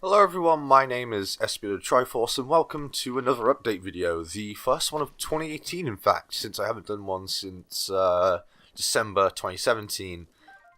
Hello everyone, my name is Espio Triforce and welcome to another update video, the first one of 2018 in fact, since I haven't done one since December 2017.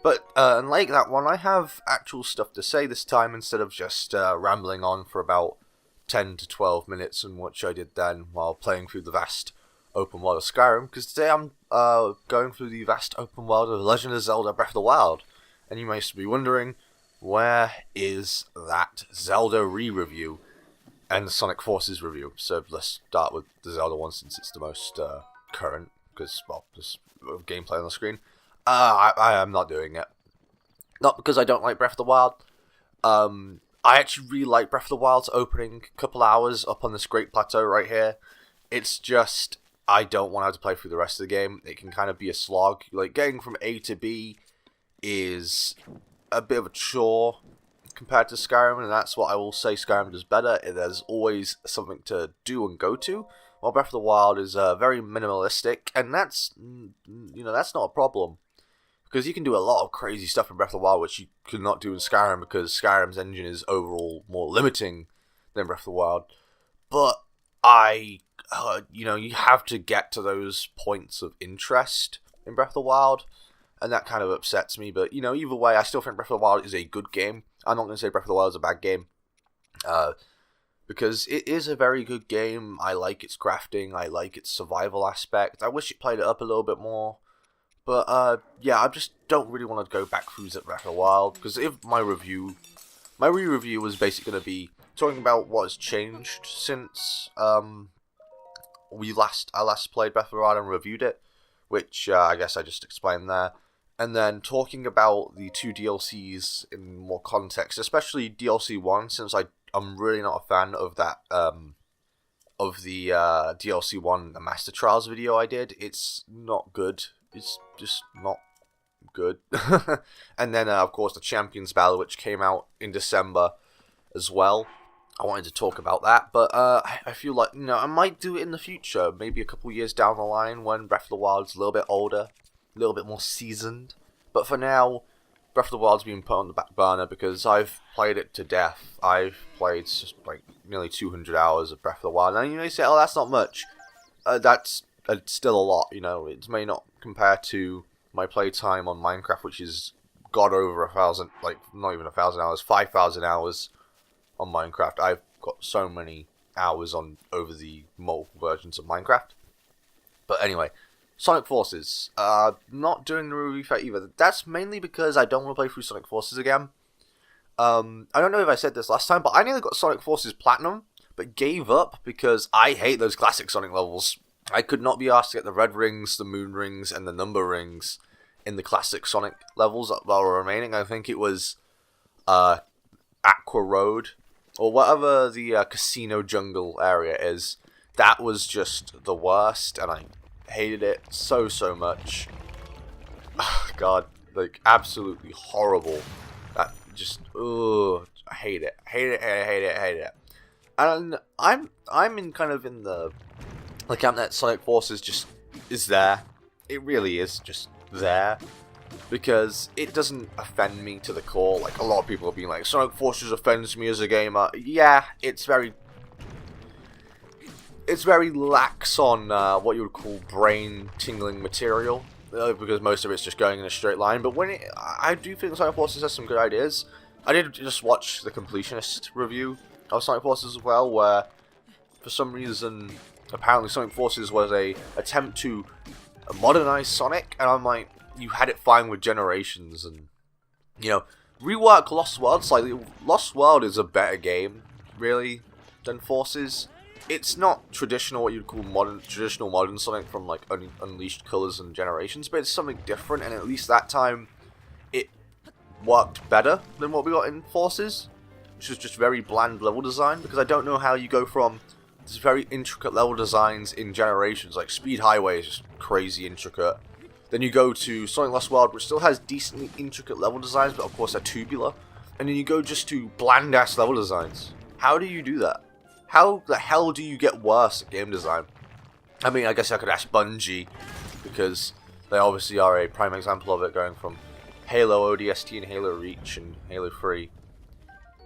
But unlike that one, I have actual stuff to say this time instead of just rambling on for about 10 to 12 minutes, in which I did then while playing through the vast open world of Skyrim, because today I'm going through the vast open world of Legend of Zelda Breath of the Wild. And you may be wondering, where is that Zelda re-review and Sonic Forces review? So let's start with the Zelda one since it's the most current, because, well, there's gameplay on the screen. I am not doing it. Not because I don't like Breath of the Wild. I actually really like Breath of the Wild's opening couple hours up on this great plateau right here. It's just, I don't want to have to play through the rest of the game. It can kind of be a slog. Like, getting from A to B is a bit of a chore compared to Skyrim, and that's what I will say Skyrim does better. There's always something to do and go to, while Breath of the Wild is very minimalistic, and that's not a problem, because you can do a lot of crazy stuff in Breath of the Wild which you could not do in Skyrim, because Skyrim's engine is overall more limiting than Breath of the Wild. But you have to get to those points of interest in Breath of the Wild, and that kind of upsets me. But, either way, I still think Breath of the Wild is a good game. I'm not going to say Breath of the Wild is a bad game, because it is a very good game. I like its crafting, I like its survival aspect. I wish it played it up a little bit more. But, I just don't really want to go back through Breath of the Wild, because if my re-review was basically going to be talking about what has changed since I last played Breath of the Wild and reviewed it, which I guess I just explained there. And then talking about the two DLCs in more context, especially DLC 1, since I'm really not a fan of that, of the DLC 1, the Master Trials video I did. It's not good. It's just not good. And then, of course, the Champions Battle, which came out in December as well. I wanted to talk about that, but I feel like, I might do it in the future, maybe a couple years down the line when Breath of the Wild's a little bit older, a little bit more seasoned. But for now, Breath of the Wild's been put on the back burner because I've played it to death. I've played just like nearly 200 hours of Breath of the Wild, and you say, oh, that's not much. That's still a lot, It may not compare to my playtime on Minecraft, which is got over 1,000, like not even 1,000 hours, 5,000 hours on Minecraft. I've got so many hours on over the multiple versions of Minecraft. But anyway, Sonic Forces. Not doing the review for either. That's mainly because I don't want to play through Sonic Forces again. I don't know if I said this last time, but I nearly got Sonic Forces Platinum, but gave up because I hate those classic Sonic levels. I could not be asked to get the red rings, the moon rings, and the number rings in the classic Sonic levels that were remaining. I think it was Aqua Road, or whatever the Casino Jungle area is. That was just the worst, and I hated it so much. God, like, absolutely horrible. That just, I hate it. Hate it. And I'm in kind of in the camp that Sonic Forces just is there. It really is just there. Because it doesn't offend me to the core. Like, a lot of people have been like, Sonic Forces offends me as a gamer. Yeah, it's very lax on what you would call brain-tingling material. Because most of it's just going in a straight line. But I do think Sonic Forces has some good ideas. I did just watch the Completionist review of Sonic Forces as well, where, for some reason, apparently Sonic Forces was a attempt to modernize Sonic. And I'm like, you had it fine with Generations, and rework Lost World slightly. Lost World is a better game, really, than Forces. It's not traditional, what you'd call traditional modern Sonic from like Unleashed Colors and Generations, but it's something different, and at least that time it worked better than what we got in Forces, which is just very bland level design. Because I don't know how you go from these very intricate level designs in Generations, like Speed Highway is just crazy intricate. Then you go to Sonic Lost World, which still has decently intricate level designs, but of course they're tubular. And then you go just to bland-ass level designs. How do you do that? How the hell do you get worse at game design? I mean, I guess I could ask Bungie, because they obviously are a prime example of it, going from Halo ODST and Halo Reach and Halo 3.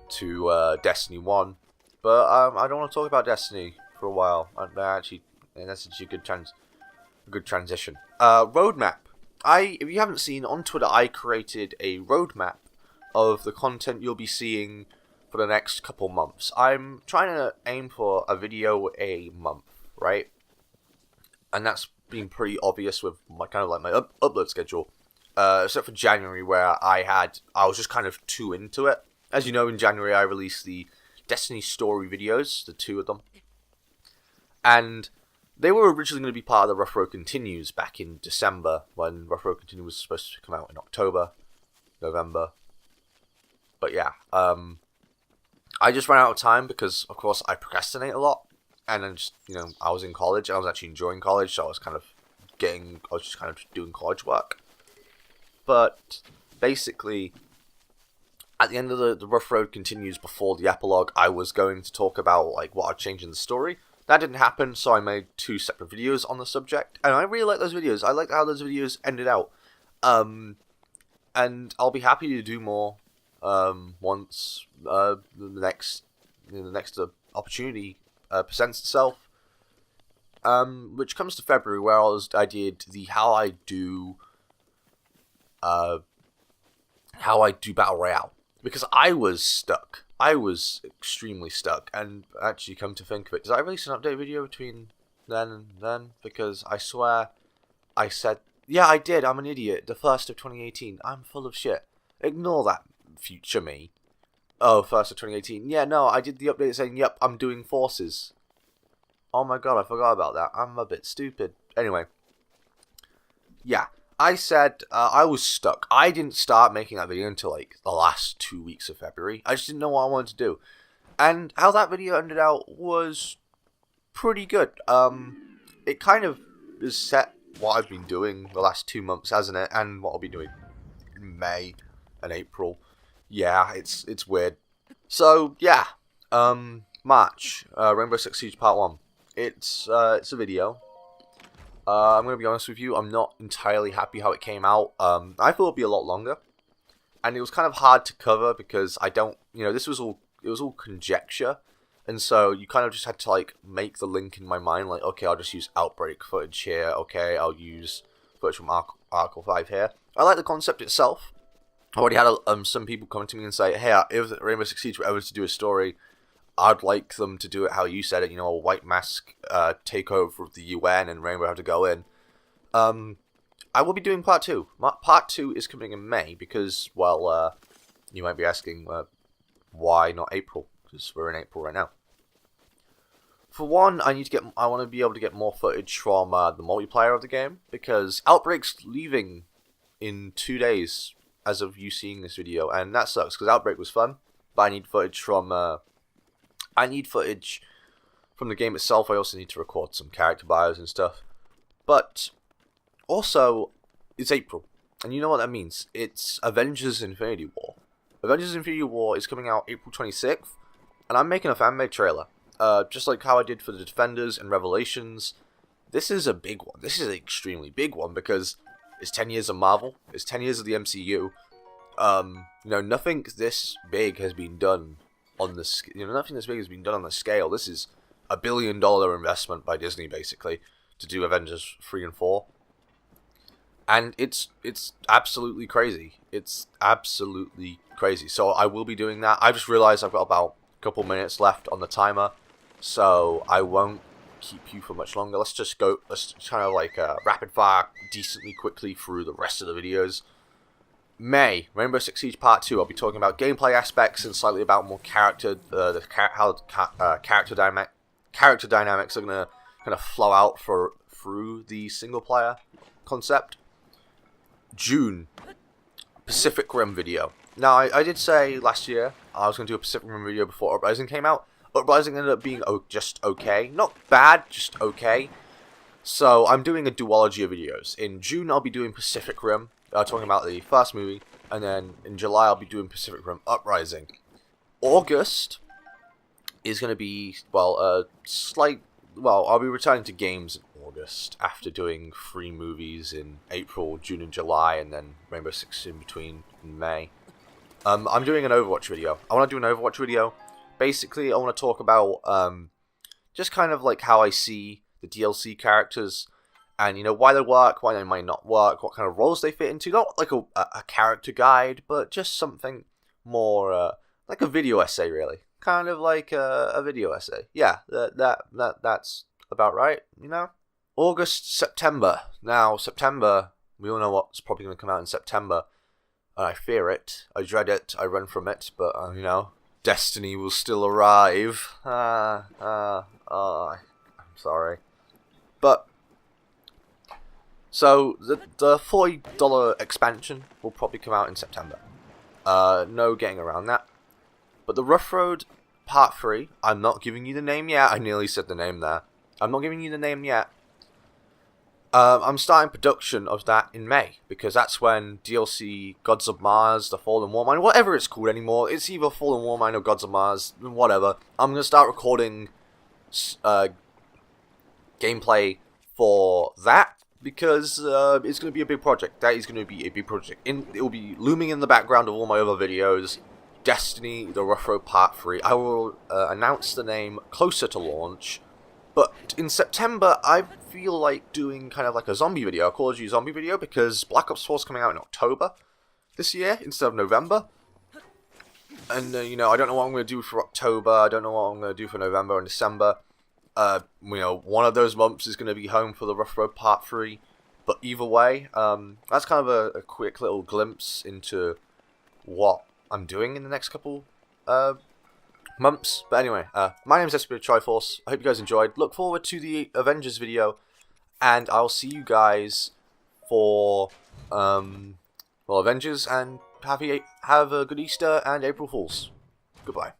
to Destiny 1. But I don't want to talk about Destiny for a while. And that's actually a good transition. Roadmap. If you haven't seen, on Twitter I created a roadmap of the content you'll be seeing for the next couple months. I'm trying to aim for a video a month, right? And that's been pretty obvious with my upload schedule. Except for January, where I was just kind of too into it. As you know, in January I released the Destiny story videos, the 2 of them. And they were originally going to be part of the Rough Road Continues back in December, when Rough Road Continues was supposed to come out in October, November. But yeah, I just ran out of time because, of course, I procrastinate a lot. And then just, I was in college, and I was actually enjoying college, so I was just kind of doing college work. But basically, at the end of the Rough Road Continues, before the epilogue, I was going to talk about what I'd change in the story. That didn't happen, so I made 2 separate videos on the subject, and I really like those videos. I like how those videos ended out. And I'll be happy to do more once the next opportunity presents itself. Which comes to February, where I did the how I do Battle Royale, because I was stuck. I was extremely stuck, and actually, come to think of it, did I release an update video between then and then? Because I swear I said, yeah, I did, I'm an idiot, the 1st of 2018, I'm full of shit. Ignore that, future me. Oh, 1st of 2018, yeah, no, I did the update saying, yep, I'm doing Forces. Oh my god, I forgot about that, I'm a bit stupid. Anyway, yeah. I said I was stuck. I didn't start making that video until the last 2 weeks of February. I just didn't know what I wanted to do. And how that video ended out was pretty good. It kind of is set what I've been doing the last 2 months, hasn't it? And what I'll be doing in May and April. Yeah, it's weird. So, yeah. March. Rainbow Six Siege Part 1. It's a video. I'm going to be honest with you, I'm not entirely happy how it came out. I thought it would be a lot longer. And it was kind of hard to cover because it was all conjecture. And so you kind of just had to make the link in my mind, okay, I'll just use Outbreak footage here. Okay, I'll use footage from Article 5 here. I like the concept itself. I already had some people come to me and say, hey, if Rainbow Six Siege were ever to do a story, I'd like them to do it how you said it, a white mask takeover of the UN and Rainbow have to go in. I will be doing Part 2. Part 2 is coming in May because, well, you might be asking, why not April? Because we're in April right now. For one, I want to be able to get more footage from the multiplayer of the game, because Outbreak's leaving in 2 days as of you seeing this video, and that sucks, because Outbreak was fun, but I need footage from the game itself. I also need to record some character bios and stuff. But also, it's April. And you know what that means. It's Avengers Infinity War. Avengers Infinity War is coming out April 26th. And I'm making a fan-made trailer. Just like how I did for the Defenders and Revelations. This is a big one. This is an extremely big one because it's 10 years of Marvel. It's 10 years of the MCU. Nothing this big has been done on this, nothing this big has been done on this scale. This is $1 billion investment by Disney, basically, to do Avengers 3 and 4. And it's absolutely crazy. It's absolutely crazy. So I will be doing that. I just realized I've got about a couple minutes left on the timer, so I won't keep you for much longer. Let's kind of rapid fire decently quickly through the rest of the videos. May, Rainbow Six Siege Part 2, I'll be talking about gameplay aspects and slightly about more character, character dynamics are going to kind of flow out through the single player concept. June, Pacific Rim video. Now, I did say last year I was going to do a Pacific Rim video before Uprising came out. Uprising ended up being just okay. Not bad, just okay. So, I'm doing a duology of videos. In June, I'll be doing Pacific Rim, talking about the first movie, and then in July I'll be doing Pacific Rim Uprising. August is going to be, I'll be returning to games in August after doing 3 movies in April, June, and July, and then Rainbow Six in between in May. I'm doing an Overwatch video. I want to do an Overwatch video. Basically, I want to talk about just kind of like how I see the DLC characters, and you know, why they work, why they might not work, what kind of roles they fit into. Not like a character guide, but just something more like a video essay, really. Kind of like a video essay. Yeah, that's about right. You know, August, September. Now September, we all know what's probably going to come out in September. I fear it. I dread it. I run from it. But you know, Destiny will still arrive. I'm sorry. But so the $40 expansion will probably come out in September. No getting around that. But the Rough Road Part 3, I'm not giving you the name yet. I nearly said the name there. I'm not giving you the name yet. I'm starting production of that in May, because that's when DLC Gods of Mars, The Fallen Warmind, whatever it's called anymore, it's either Fallen Warmind or Gods of Mars, whatever. I'm going to start recording gameplay for that, because it's going to be a big project. That is going to be a big project. It will be looming in the background of all my other videos. Destiny, The Rough Road Part 3. I will announce the name closer to launch. But in September, I feel like doing kind of like a zombie video, a Call of Duty zombie video, because Black Ops 4 is coming out in October this year instead of November. And, you know, I don't know what I'm going to do for October. I don't know what I'm going to do for November and December. You know, one of those months is going to be home for the Rough Road Part 3. But either way, that's kind of a quick little glimpse into what I'm doing in the next couple months. But anyway, my name is SP Triforce. I hope you guys enjoyed. Look forward to the Avengers video, and I'll see you guys for well, Avengers, and have a good Easter and April Fools. Goodbye.